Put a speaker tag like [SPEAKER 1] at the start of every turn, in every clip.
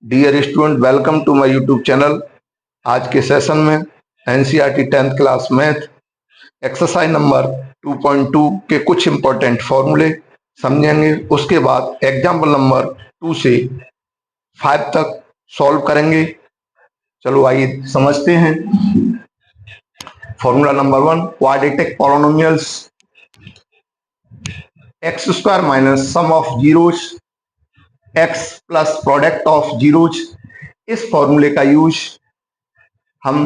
[SPEAKER 1] Dear student, welcome to my YouTube channel. आज के session में NCERT 10th class math exercise number 2.2 के कुछ इंपॉर्टेंट फॉर्मूले समझेंगे। उसके बाद एग्जाम्पल नंबर 2 से 5 तक सॉल्व करेंगे। चलो आइए समझते हैं। Formula number 1, quadratic polynomials x square minus sum of zeros x plus product of zeros. इस फॉर्मूले का यूज हम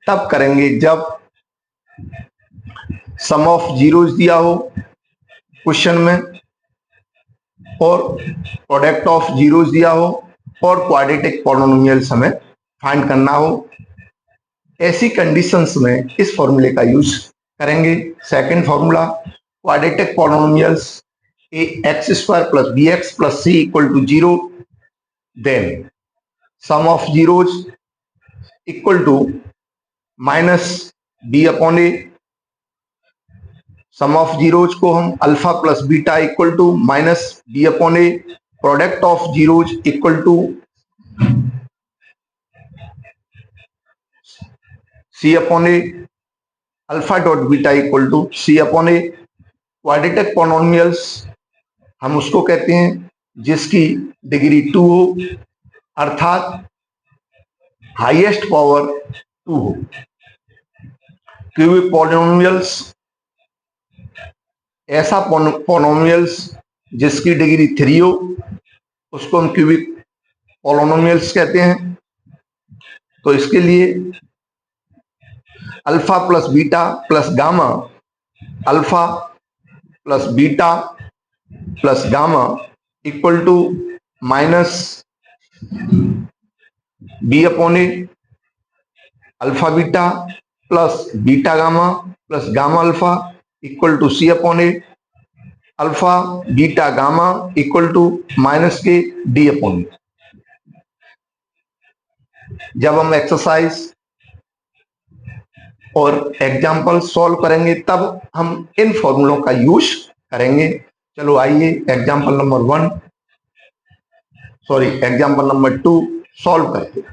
[SPEAKER 1] तब करेंगे जब सम ऑफ जीरोज दिया हो क्वेश्चन में और प्रोडक्ट ऑफ जीरोज दिया हो और क्वाड्रेटिक पॉलिनोमियल्स हमें फाइंड करना हो। ऐसी कंडीशंस में इस फॉर्मूले का यूज करेंगे। Second formula, quadratic polynomials a x square plus b x plus c equal to 0, then sum of zeros equal to minus b upon a. Sum of zeros को हम alpha plus beta equal to minus b upon a. Product of zeros equal to c upon a. Alpha dot beta equal to c upon a. Quadratic polynomials हम उसको कहते हैं जिसकी degree 2 हो, अर्थात highest power 2 हो। क्यूबिक पॉलिनोमियल्स ऐसा polynomials जिसकी डिग्री 3 हो, उसको हम क्यूबिक पॉलिनोमियल्स कहते हैं। तो इसके लिए alpha plus beta plus gamma, alpha plus beta plus gamma equal to minus b upon a. Alpha beta plus beta gamma plus gamma alpha equal to c upon a. Alpha beta gamma equal to minus के d upon a. जब हम exercise और example solve करेंगे तब हम इन फॉर्मूलों का use करेंगे। चलो आइए एग्जाम्पल नंबर 2 सॉल्व करते हैं।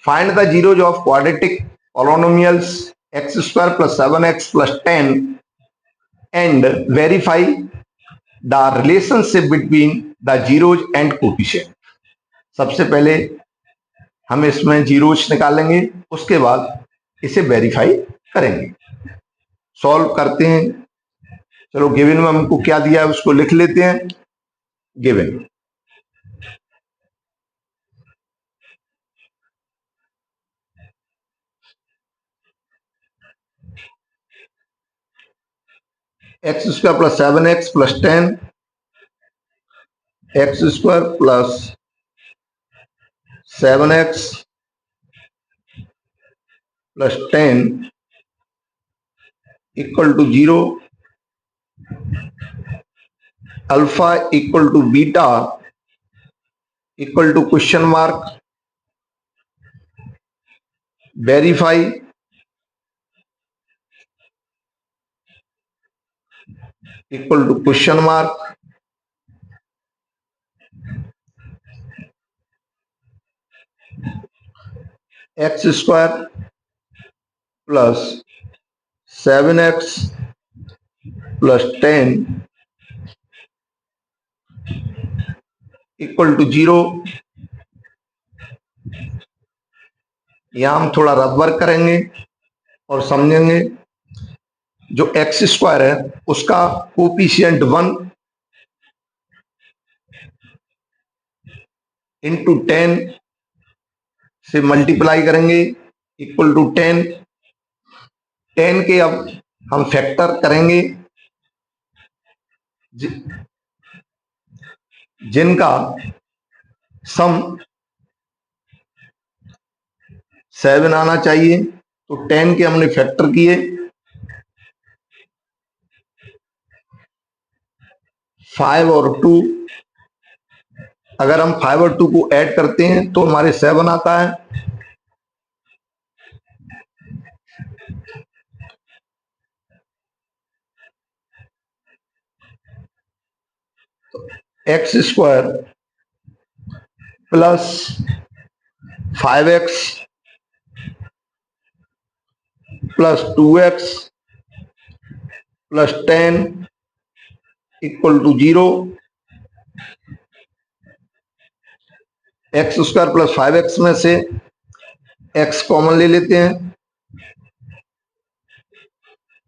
[SPEAKER 1] Find the zeros of quadratic polynomials x square plus 7x plus 10 and verify the relationship between the zeros and coefficient। सबसे पहले हम इसमें जीरोज निकालेंगे, उसके बाद इसे वेरीफाई करेंगे। सॉल्व करते हैं। चलो गिवन में हमको क्या दिया है उसको लिख लेते हैं। Given x square plus 7x plus 10, x square plus 7x plus 10 equal to 0, alpha equal to beta equal to question mark, verify equal to question mark, x square plus 7x plus 10 equal to 0। यहां हम थोड़ा रद्द करेंगे और समझेंगे। जो x square है उसका कोफिशिएंट 1 इंटू 10 से मल्टीप्लाई करेंगे इक्वल टू 10। 10 के अब हम फैक्टर करेंगे जिनका सम 7 आना चाहिए। तो 10 के हमने फैक्टर किए 5 और 2, अगर हम 5 और 2 को ऐड करते हैं तो हमारे 7 आता है। X square plus 5x plus 2x plus 10 equal to 0। X square plus 5x में से x कॉमन ले लेते हैं।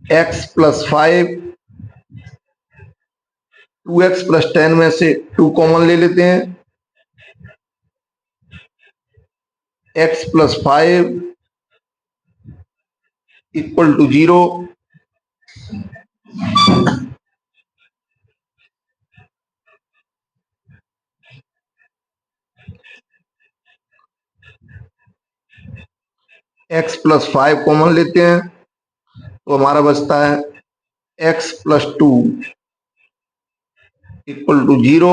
[SPEAKER 1] x प्लस 5, 2x प्लस 10 में से 2 कॉमन ले लेते हैं। x plus 5 equal to 0। x plus 5 common लेते हैं तो हमारा बचता है x plus 2 equal to 0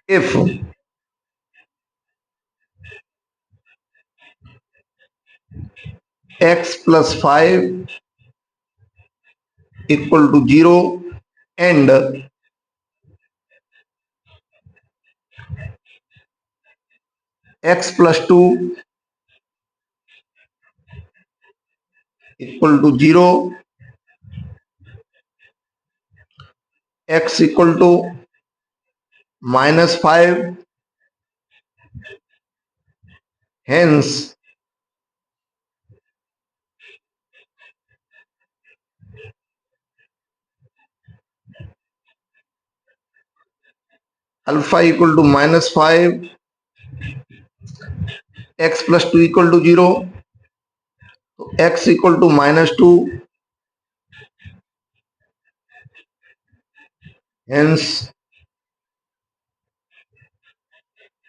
[SPEAKER 1] if x plus 5 equal to 0 and x plus 2 equal to 0, x equal to -5, hence alpha equal to -5, x plus 2 equal to 0, तो x equal to -2, hence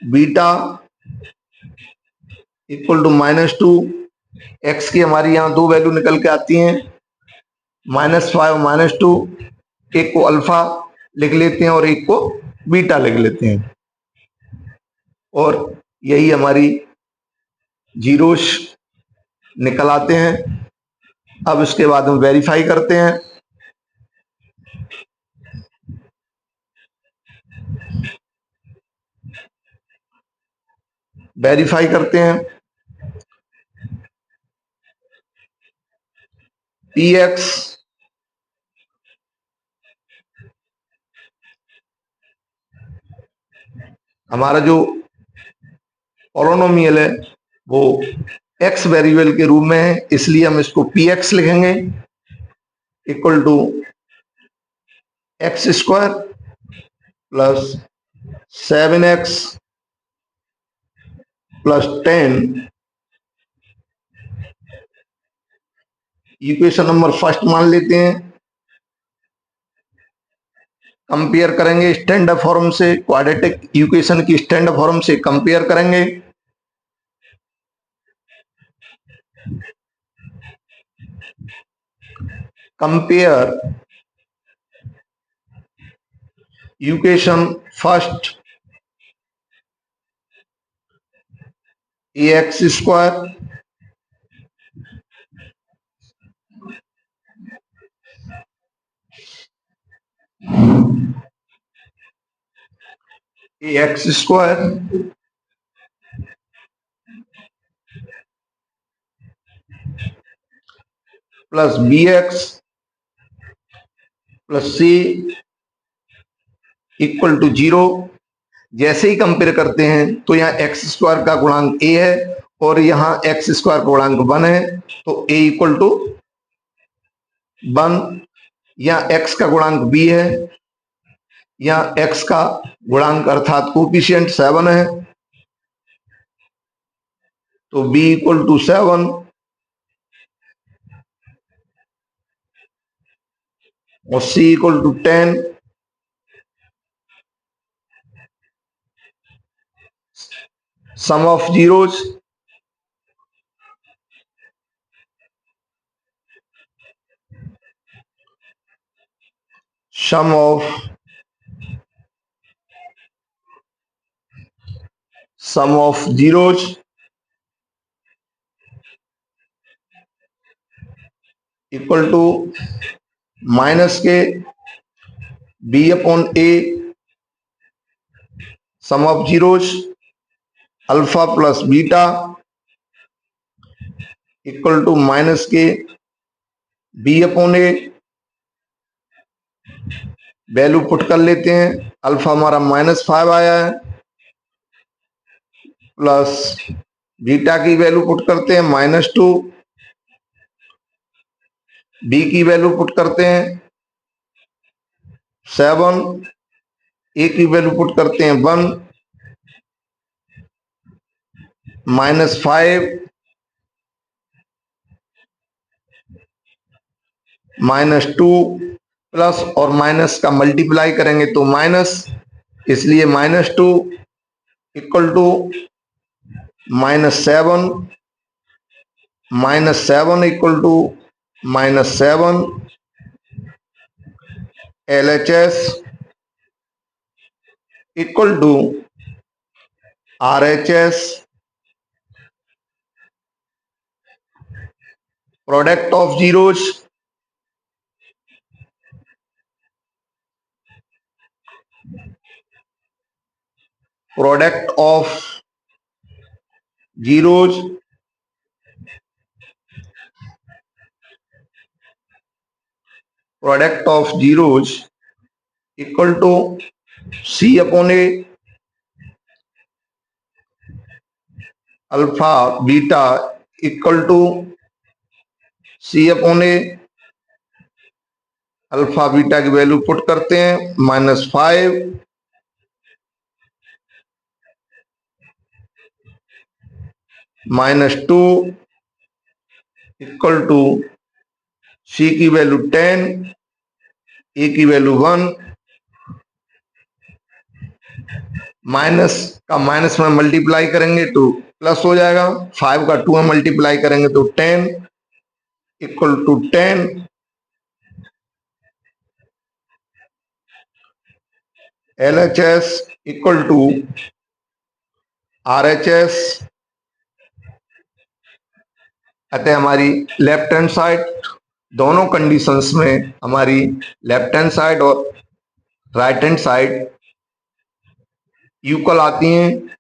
[SPEAKER 1] beta equal to -2। x की हमारी यहाँ 2 value निकल के आती हैं, -5 -2। एक को अल्फा लिख लेते हैं और एक को बीटा लिख लेते हैं, और यही हमारी जीरोस निकल आते हैं। अब इसके बाद हम वेरीफाई करते हैं। वेरीफाई करते हैं px हमारा जो पॉलिनोमियल है वो x वेरिएबल के रूप में है, इसलिए हम इसको px लिखेंगे equal to x square plus 7x plus 10, equation number first मान लेते हैं। कंपेयर करेंगे स्टैंडर्ड फॉर्म से, क्वाड्रेटिक इक्वेशन की स्टैंडर्ड फॉर्म से कंपेयर करेंगे। Compare equation first ax square ax square plus bx plus c equal to 0। जैसे ही compare करते हैं तो यहाँ एक्स स्क्वायर का गुणांक a है और यहाँ एक्स स्क्वायर का गुणांक 1 है, तो a इक्वल टू 1। यहाँ x का गुणांक b है, यहाँ x का गुणांक अर्थात कोफिशिएंट 7 है, तो b इक्वल टू 7 और c equal to 10। Sum of zeros sum of zeros equal to minus के b upon a sum of zeros alpha plus beta equal to minus के b upon a value put कर लेते हैं। Alpha हमारा -5 आया है, plus beta की value put करते हैं -2, बी की वैल्यू पुट करते हैं 7, ए की वैल्यू पुट करते हैं 1, -5 -2 प्लस और माइनस का मल्टीप्लाई करेंगे तो माइनस, इसलिए -2 equal to -7 equal to -7 LHS equal to RHS product of zeros product of zeros product of zeros equal to C upon A alpha beta equal to C upon A alpha beta की value put करते हैं -5 -2 equal to C की value 10, a की value 1, minus का minus में multiply करेंगे तो plus हो जाएगा, 5 का 2 में मल्टीप्लाई करेंगे तो 10 equal to 10 LHS equal to RHS। अतः हमारी लेफ्ट हैंड साइड दोनों कंडीशंस में हमारी लेफ्ट हैंड साइड और राइट हैंड साइड इक्वल आती हैं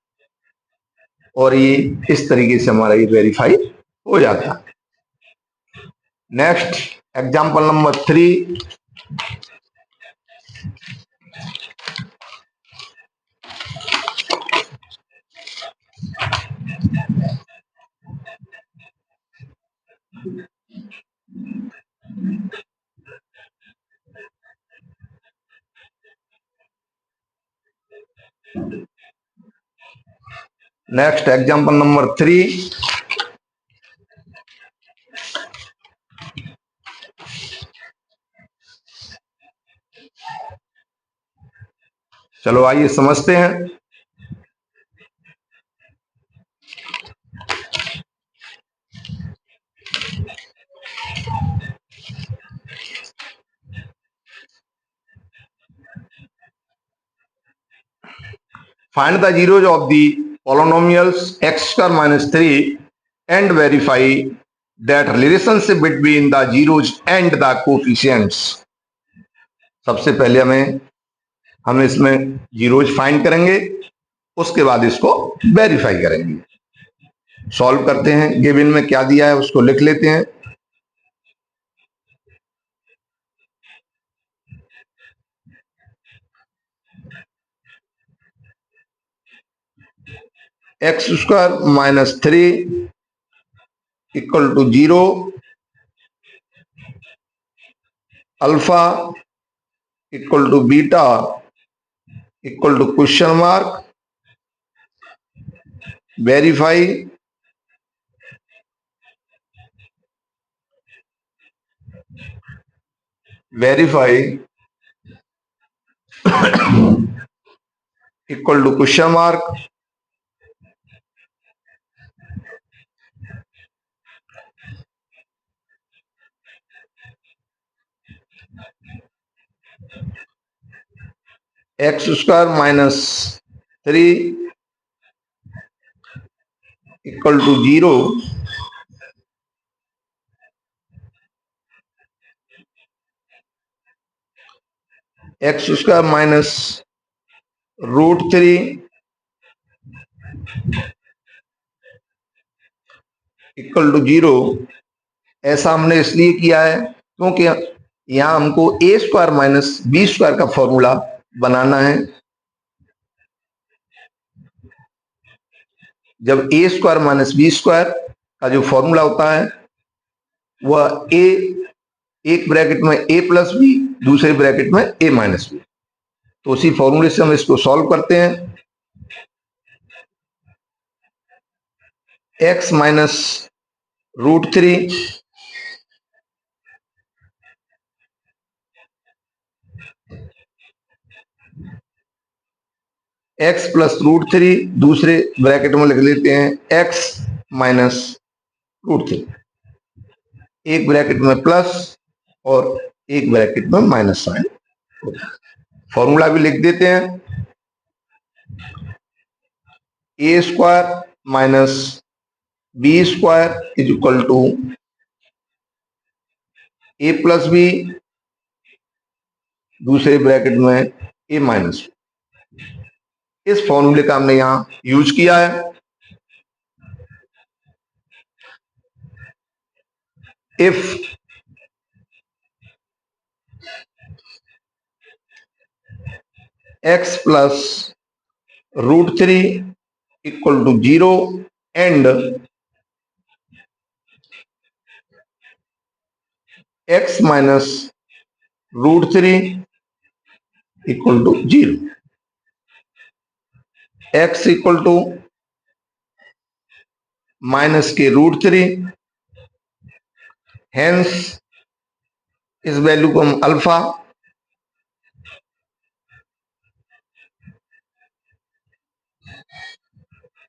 [SPEAKER 1] और ये इस तरीके से हमारा ये वेरीफाई हो जाता है। Next example number 3, next example number 3, चलो आइए समझते हैं। Find the zeros of the polynomials x square minus 3 and verify that relationship between the zeros and the coefficients। सबसे पहले हम इसमें जीरोज फाइंड करेंगे, उसके बाद इसको वेरीफाई करेंगे। सॉल्व करते हैं, गिवन में क्या दिया है उसको लिख लेते हैं। X square minus 3 equal to 0, alpha equal to beta equal to question mark, verify equal to question mark, x square minus 3 equal to 0, x square minus √3 equal to 0। ऐसा हमने इसलिए किया है क्योंकि यहां हमको a square minus b square का formula बनाना है। जब a square minus b square का जो फॉर्मूला होता है वह ए, एक ब्रैकेट में ए प्लस बी, दूसरे ब्रैकेट में ए माइनस बी, तो उसी फॉर्मूले से हम इसको सॉल्व करते हैं। एक्स माइनस √3 एक्स प्लस √3, दूसरे ब्रैकेट में लिख लेते हैं एक्स माइनस √3, एक ब्रैकेट में प्लस और एक ब्रैकेट में माइनस साइन। फॉर्मूला भी लिख देते हैं, a square minus b square is equal to a plus b, दूसरे ब्रैकेट में ए माइनस बी। इस फॉर्मूले का हमने यहां यूज किया है। If x plus √3 equal to 0 and x minus √3 equal to 0, x equal to minus के √3, हेंस इस वैल्यू को हम अल्फा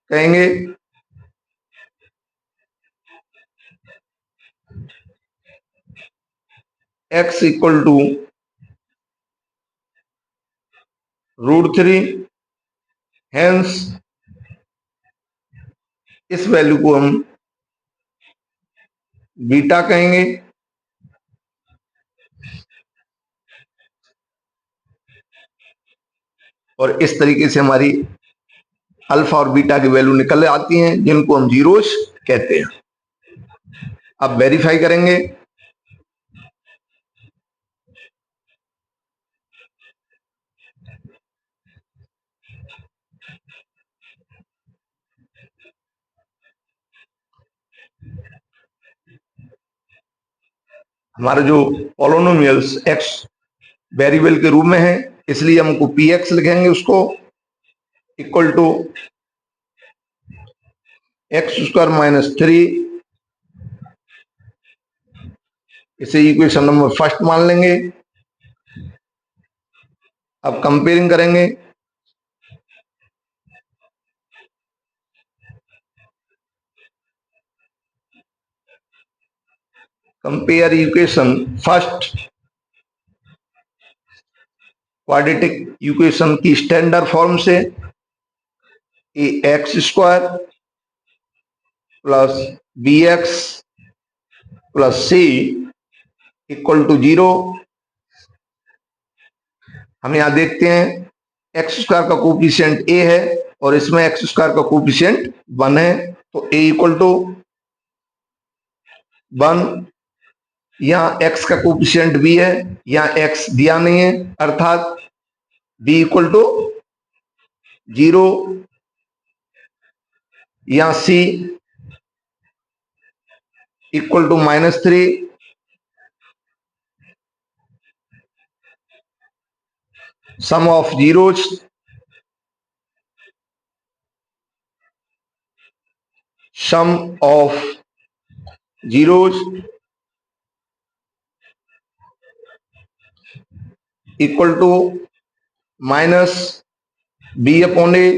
[SPEAKER 1] कहेंगे। एक्स इक्वल टू √3, हेंस इस वैल्यू को हम बीटा कहेंगे। और इस तरीके से हमारी अल्फा और बीटा की वैल्यू निकल आती हैं, जिनको हम जीरोस कहते हैं। अब वेरीफाई करेंगे। हमारे जो पॉलिनोमियल्स एक्स वेरिएबल के रूप में है, इसलिए हमको पी एक्स लिखेंगे, उसको equal to x square minus 3, इसे इक्वेशन नंबर फर्स्ट मान लेंगे। अब कंपेयरिंग करेंगे। Compare equation first quadratic equation की स्टैंडर्ड फॉर्म से, a x square plus b x plus c equal to 0। हम यहां देखते हैं एक्स स्क्वायर का कोफिशिएंट ए है और इसमें एक्स स्क्वायर का कोफिशिएंट 1 है, तो ए इक्वल टू 1। यहां एक्स का कोफिशिएंट बी है, यहां एक्स दिया नहीं है, अर्थात बी इक्वल टू 0। यहां c equal to -3, sum of zeros sum of zeros equal to minus b upon a,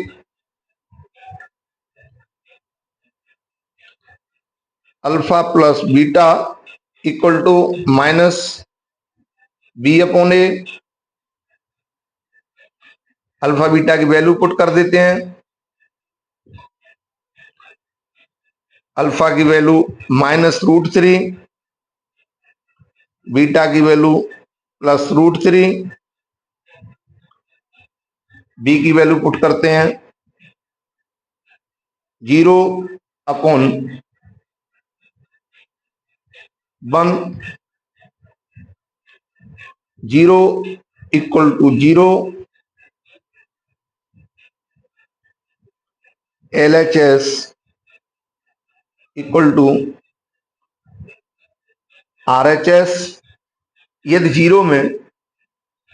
[SPEAKER 1] alpha plus beta equal to minus b upon a, alpha beta की value put कर देते हैं। Alpha की value -√3, beta की value +√3, b की value put करते हैं 0/1, 0 = 0, LHS = RHS। यदि 0 में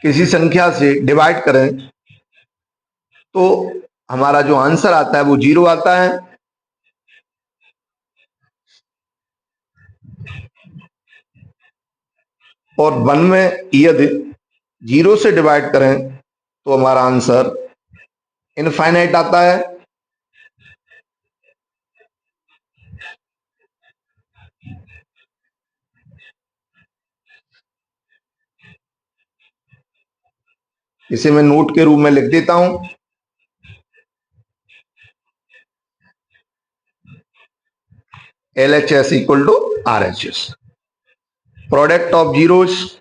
[SPEAKER 1] किसी संख्या से डिवाइड करें तो हमारा जो आंसर आता है वो 0 आता है, और 1 में यदि 0 से डिवाइड करें तो हमारा आंसर इनफाइनाइट आता है। इसे मैं नोट के रूप में लिख देता हूं। LHS = RHS। Product of zeros,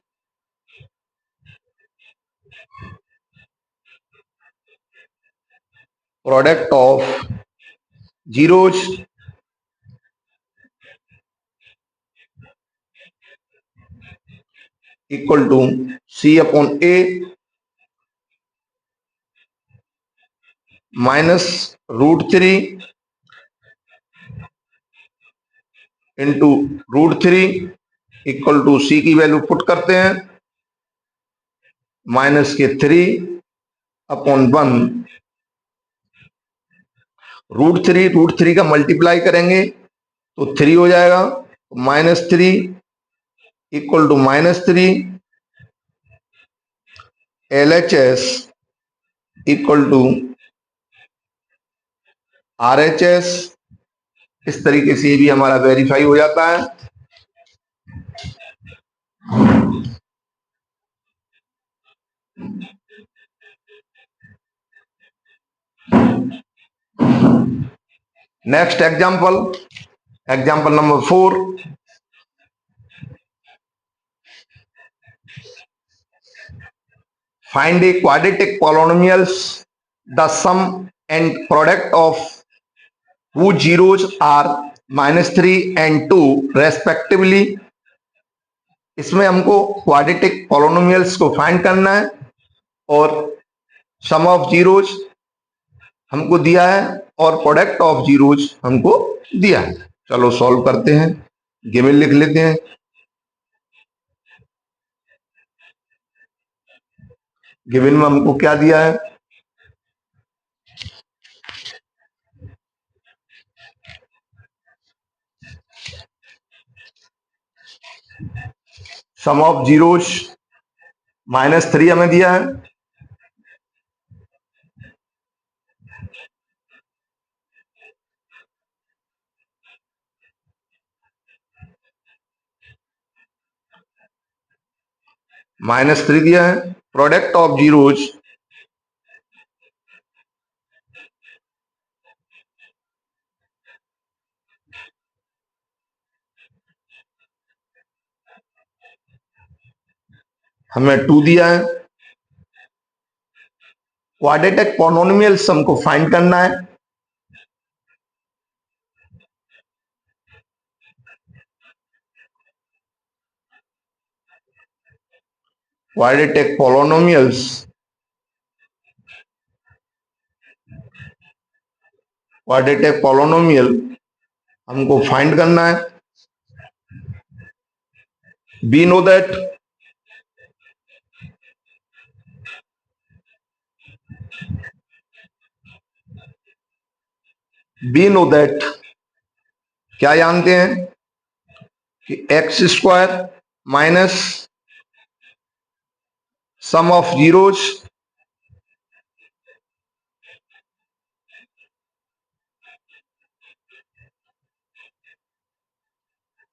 [SPEAKER 1] product of zeros = C/A -√3 into √3 = C की वैल्यू पुट करते हैं -3/1, √3 का मल्टीप्लाई करेंगे तो 3 हो जाएगा, -3 = -3, LHS = RHS। इस तरीके से भी हमारा वेरीफाई हो जाता है। Next example, example number 4। Find a quadratic polynomials the sum and product of whose zeros are -3 and 2 respectively. इसमें हमको क्वाड्रेटिक पॉलिनोमियल्स को फाइंड करना है और सम ऑफ जीरोज हमको दिया है और प्रोडक्ट ऑफ जीरोज हमको दिया है। चलो सॉल्व करते हैं, गिवन लिख लेते हैं। गिवन में हमको क्या दिया है, सम ऑफ जीरोज -3 हमें दिया है, -3 दिया है। प्रोडक्ट ऑफ जीरोज हमें 2 दिया है। क्वाड्रेटिक पॉलिनोमियल्स हमको फाइंड करना है। क्वाड्रेटिक पॉलिनोमियल्स, क्वाड्रेटिक पॉलिनोमियल हमको फाइंड करना है। वी नो दैट क्या जानते हैं कि x² minus sum of zeros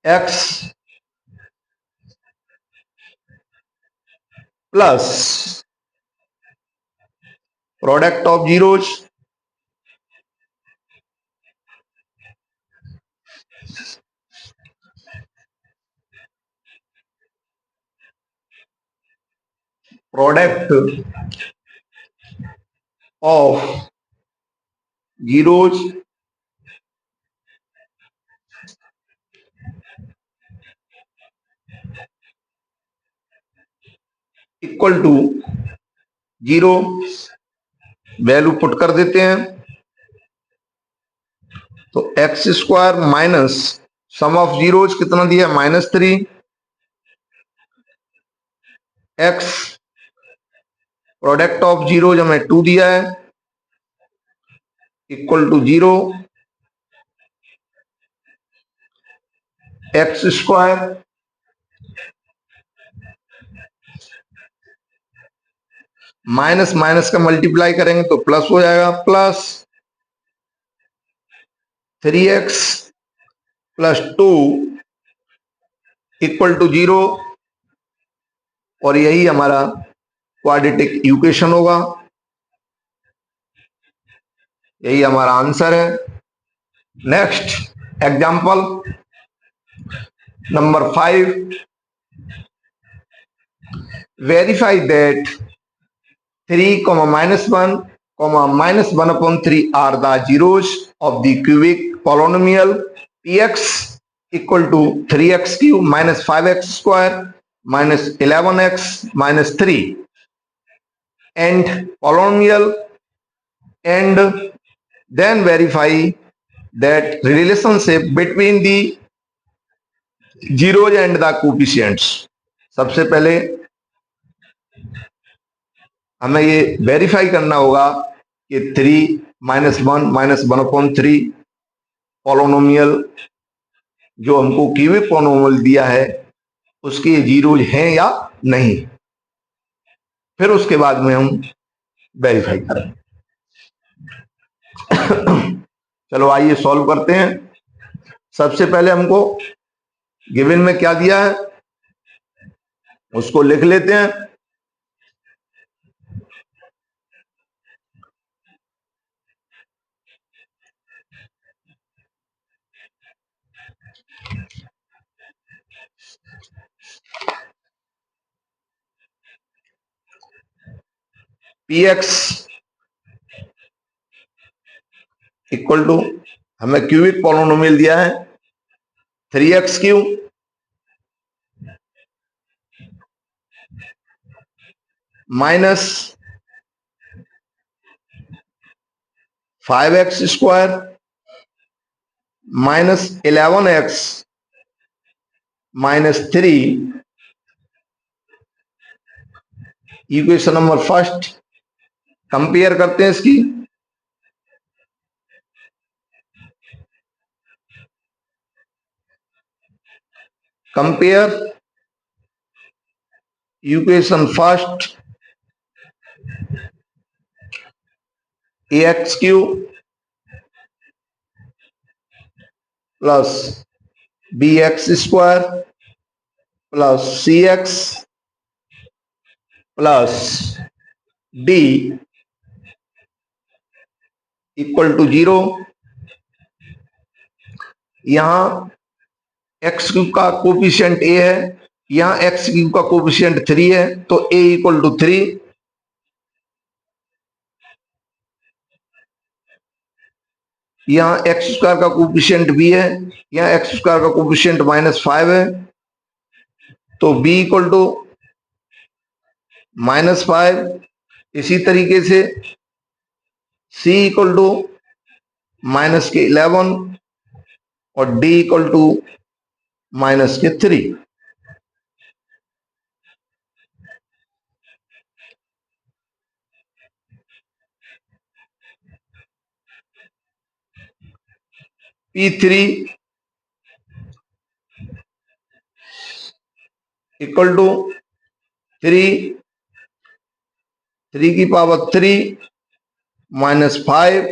[SPEAKER 1] x plus product of zeros product of zeros equal to zero, value put कर देते हैं। तो x square minus sum of zeros कितना दिया है, -3, एक्स प्रोडक्ट ऑफ जीरोज हमें 2 दिया है, equal to zero, x square minus minus का मल्टीप्लाई करेंगे तो प्लस हो जाएगा, plus 3x plus 2 equal to zero, और यही हमारा क्वाड्रेटिक इक्वेशन होगा, यही हमारा आंसर है। Next example number 5, verify that 3, -1, -1/3 are the zeros of the cubic polynomial px equal to 3x cube minus 5x square minus 11x minus 3 and polynomial, and then verify that relationship between the zeros and the coefficients। सबसे पहले हमें ये verify करना होगा कि 3 -1 -1/3 polynomial जो हमको cubic polynomial दिया है उसके जीरोज हैं या नहीं, फिर उसके बाद में हम वेरीफाई करें। चलो आइए सॉल्व करते हैं। सबसे पहले हमको गिवन में क्या दिया है उसको लिख लेते हैं। px इक्वल टू, हमें क्यूबिक पॉलिनोमियल दिया है 3x³ minus 5x² minus 11x minus 3, equation number first. Compare करते हैं इसकी, compare equation first ax³ plus bx² plus cx plus d equal to zero. यहां x³ का कोफिशिएंट a है, यहां x³ का कोफिशिएंट 3 है, तो a इक्वल टू 3। यहाँ x² का कोफिशिएंट b है, यहाँ x² का कोफिशिएंट -5 है, तो b इक्वल टू -5। इसी तरीके से c इक्वल टू -11 और d equal to -3। p3 equal to 3 की पावर 3 -5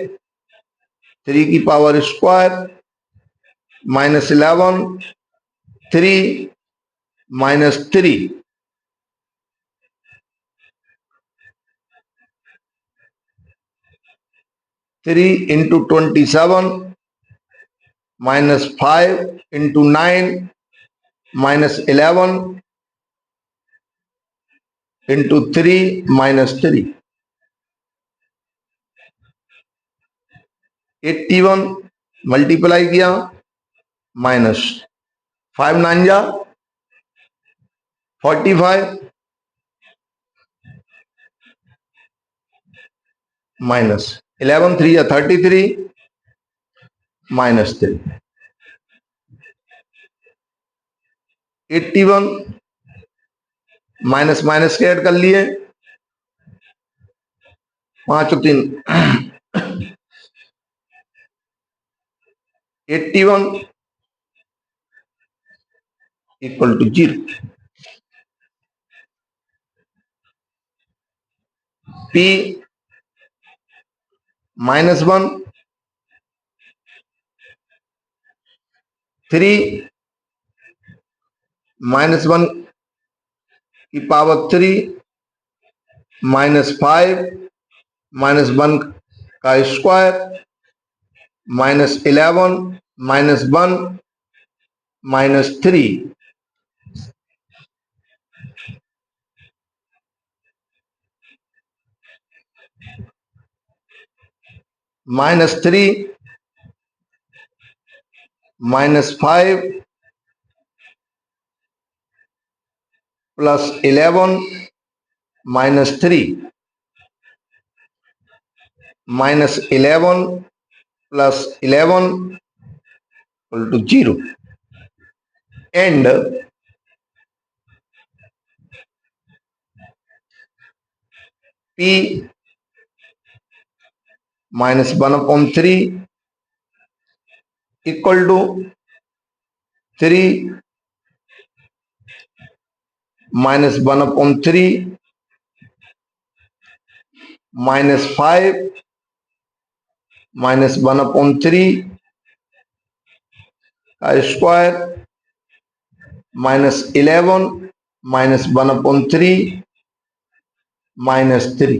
[SPEAKER 1] 3 की power square -11 3 -3। 3 into 27 minus 5 into 9 minus 11 into 3 minus 3, 81 multiply किया माइनस 5 9 जा 45 माइनस 11 3 या 33 माइनस 3, 81 माइनस माइनस के ऐड कर लिए 5 और 3 81 equal to 0। P minus 1 3 minus 1 की पावर 3 माइनस 5 माइनस 1 का square minus 11 minus 1 minus 3 minus 3 minus 5 plus 11 minus 3 minus 11 plus 11 equal to 0 and P minus 1/3 equal to 3 minus 1/3 minus 5 minus 1/3 का square minus 11 minus 1/3 minus 3,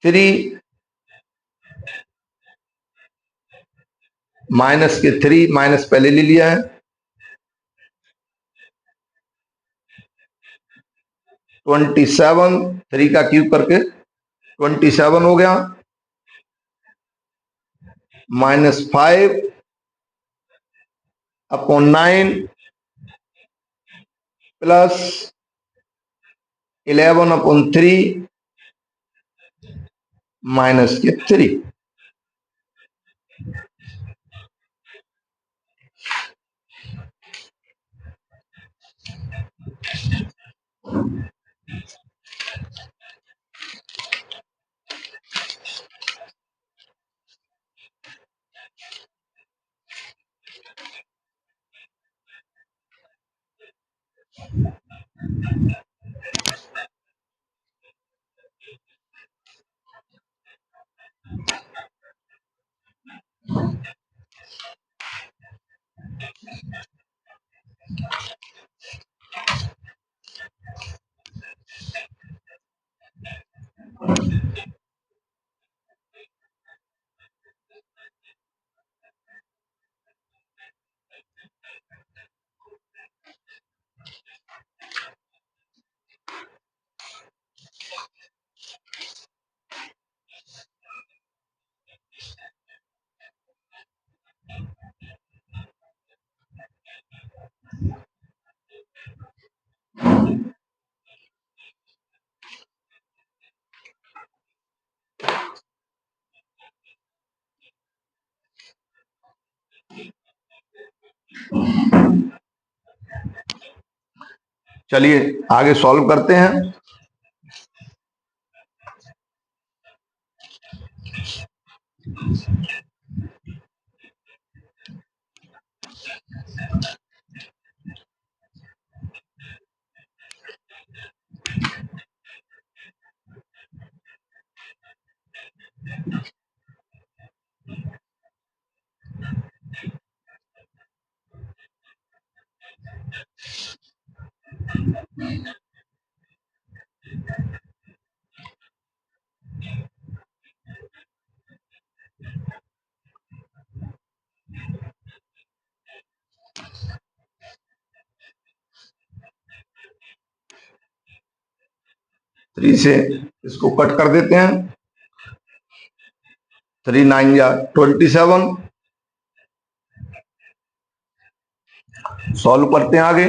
[SPEAKER 1] 3 minus के 3 minus पहले ले लिया है 27 3 का cube करके 27 हो गया माइनस 5 अपॉन 9 प्लस 11/3 माइनस के 3। चलिए आगे सॉल्व करते हैं। 3 से इसको कट कर देते हैं, 3 9 या 27। सॉल्व करते हैं आगे।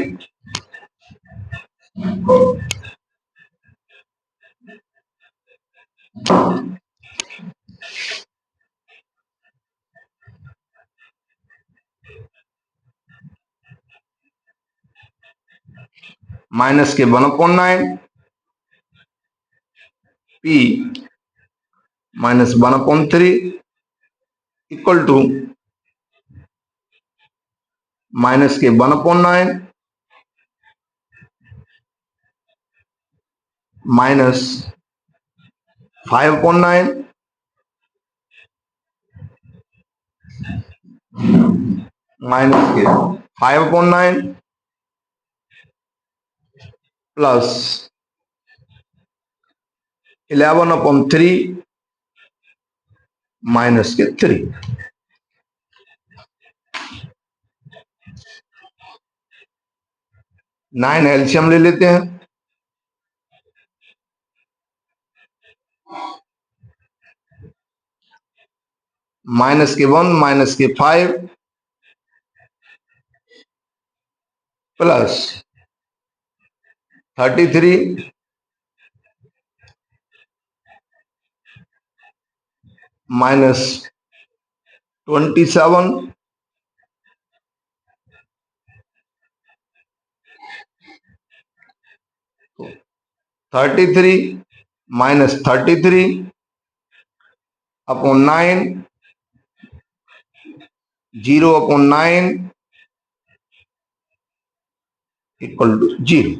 [SPEAKER 1] माइनस के 1/9 p minus 1/3 equal to minus के 1/9 माइनस 5/9 माइनस के 5/9 प्लस 11/3 माइनस के 3। 9 एलसीएम ले लेते हैं। माइनस के 1 माइनस के 5 plus 33 minus 27 33 minus 33 upon 9 0/9 equal to 0।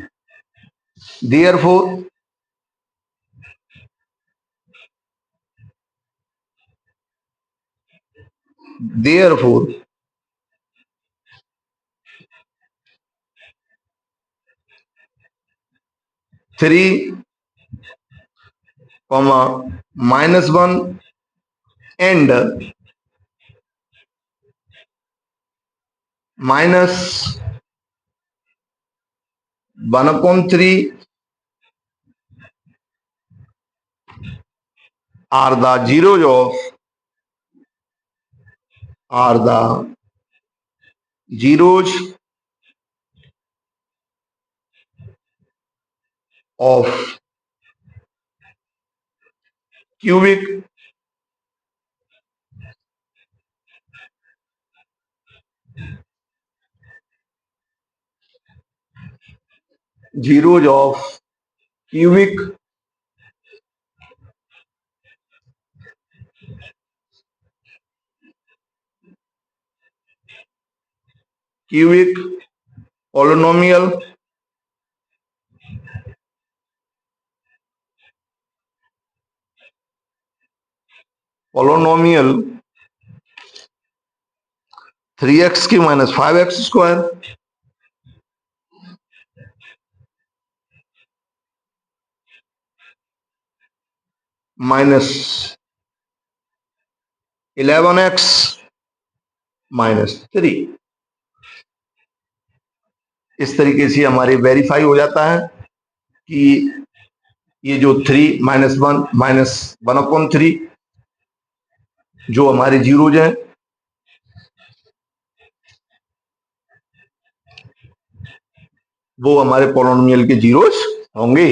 [SPEAKER 1] therefore 3 -1 and minus 1/3 are the zeros of cubic zeros of cubic polynomial polynomial 3x की minus 5x square minus 11x minus 3। इस तरीके से हमारे वेरीफाई हो जाता है कि ये जो 3 -1 माइनस 1/3 जो हमारे जीरोज हैं वो हमारे पॉलिनोमियल के जीरोज होंगे।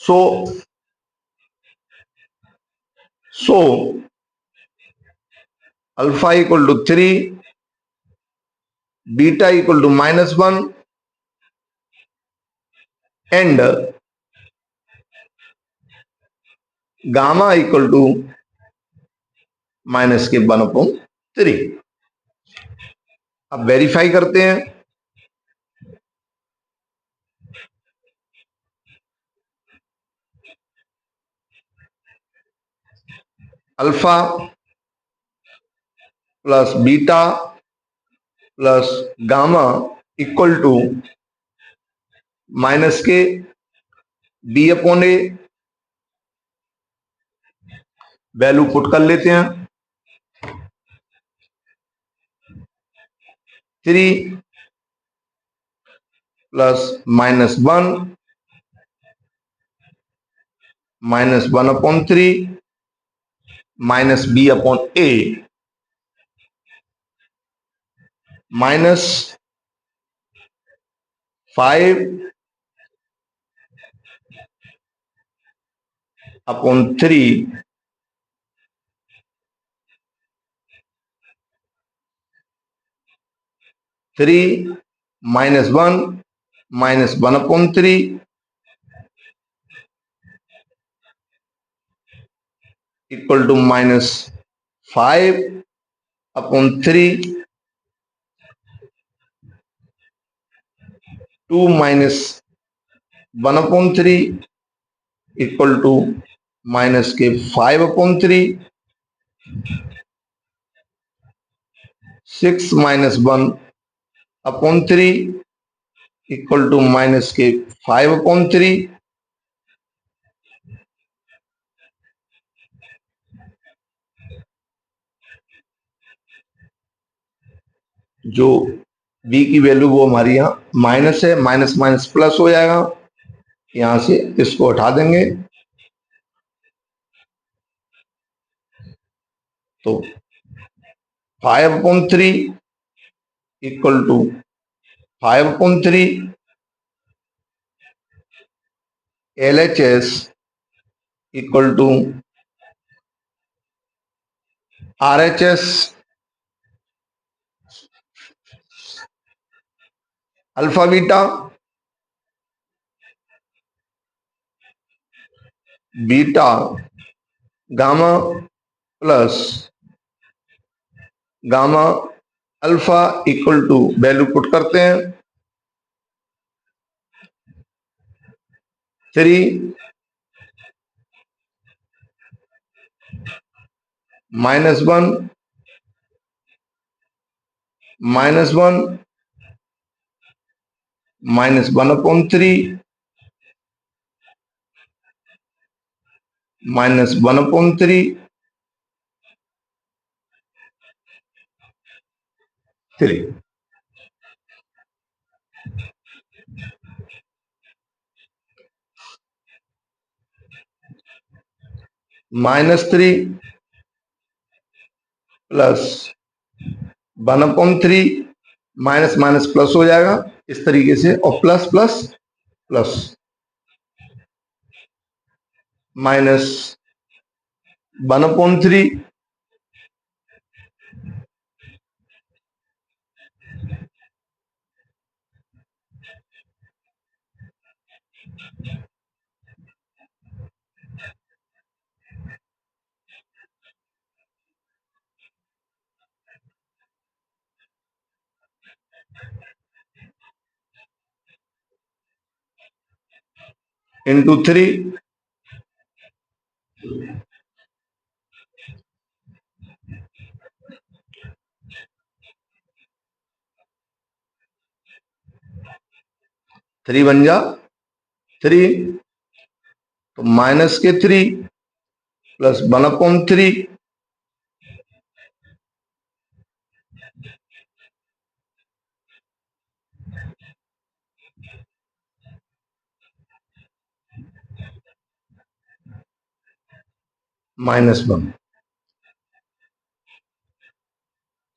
[SPEAKER 1] So alpha equal to 3, beta equal to -1 and gamma equal to माइनस के 1/3। अब वेरीफाई करते हैं। Alpha plus beta plus gamma equal to minus के b/a वैल्यू पुट कर लेते हैं। 3 प्लस -1 -1/3 -b/a -5/3 3 -1 -1/3 equal to -5/3 2 -1/3 equal to -5/3 6 -1/3 equal to -5/3 जो b की वैल्यू वो हमारी यहाँ माइनस है, माइनस माइनस प्लस हो जाएगा, यहां से इसको हटा देंगे तो 5/3 equal to 5/3 LHS equal to RHS alpha beta beta gamma plus gamma alpha equal to value put करते हैं 3 -1 -1 -1/3 -1/3 3 -3 प्लस 1/3 माइनस माइनस प्लस हो जाएगा इस तरीके से, और plus plus plus minus 1/3 into 3 3 बन जा 3 तो माइनस के 3 प्लस 1/3 -1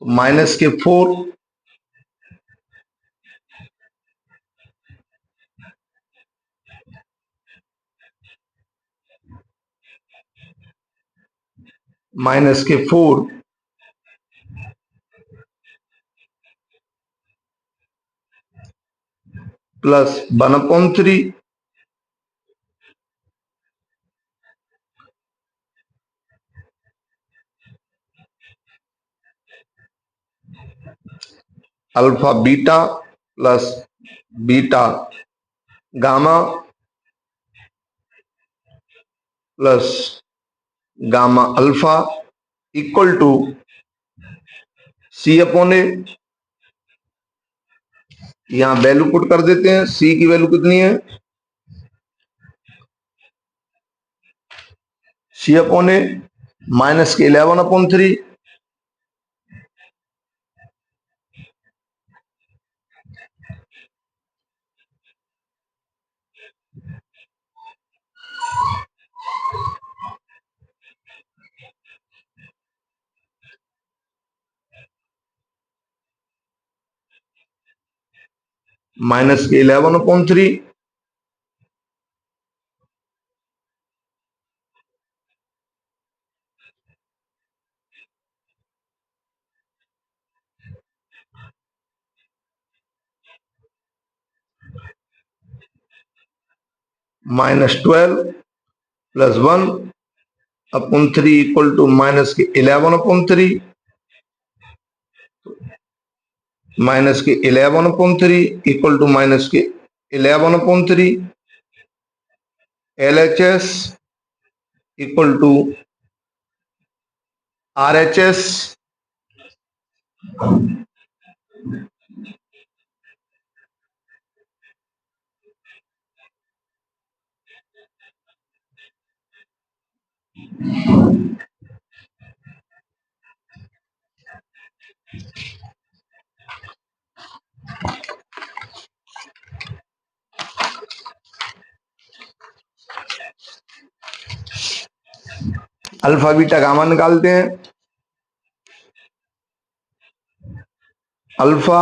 [SPEAKER 1] तो माइनस के 4 माइनस के 4 plus 1/3 alpha beta plus beta gamma plus gamma alpha equal to C/A। यहां वैल्यू पुट कर देते हैं, C की वैल्यू कितनी है, C/A माइनस के 11/3 माइनस के 11/3 -12 + 1/3 = माइनस के 11/3 माइनस के 11/3 = माइनस के 11/3 LHS = RHS alpha beta gamma निकालते हैं। अल्फा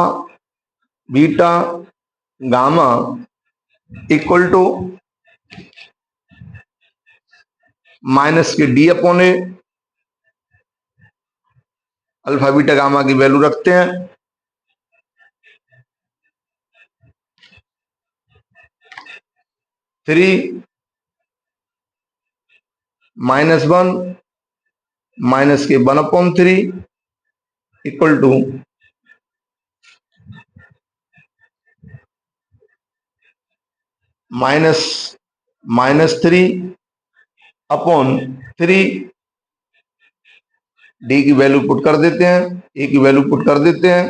[SPEAKER 1] बीटा गामा = माइनस के D/A। अल्फा बीटा गामा की वैल्यू रखते हैं। 3 -1 माइनस के 1/3 = -3/3 डी की वैल्यू पुट कर देते हैं, ए की वैल्यू पुट कर देते हैं।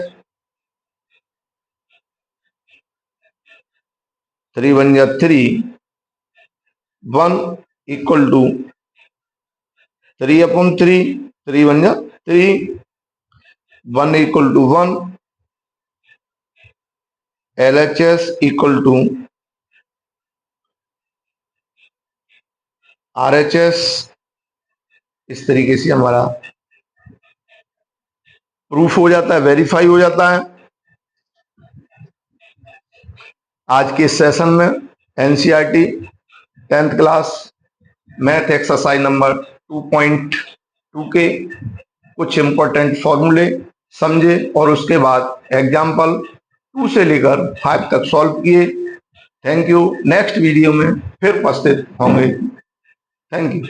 [SPEAKER 1] 3 × 1 = 3 1 = 3/3 3 × 1 = 3 1 = 1 LHS = RHS। इस तरीके से हमारा प्रूफ हो जाता है, वेरीफाई हो जाता है। आज के सेशन में NCERT 10th class math exercise number 2.2 के कुछ इंपॉर्टेंट फॉर्मूले समझे और उसके बाद एग्जाम्पल 2 से लेकर 5 तक सॉल्व किए। Thank you. नेक्स्ट वीडियो में फिर उपस्थित होंगे। Thank you.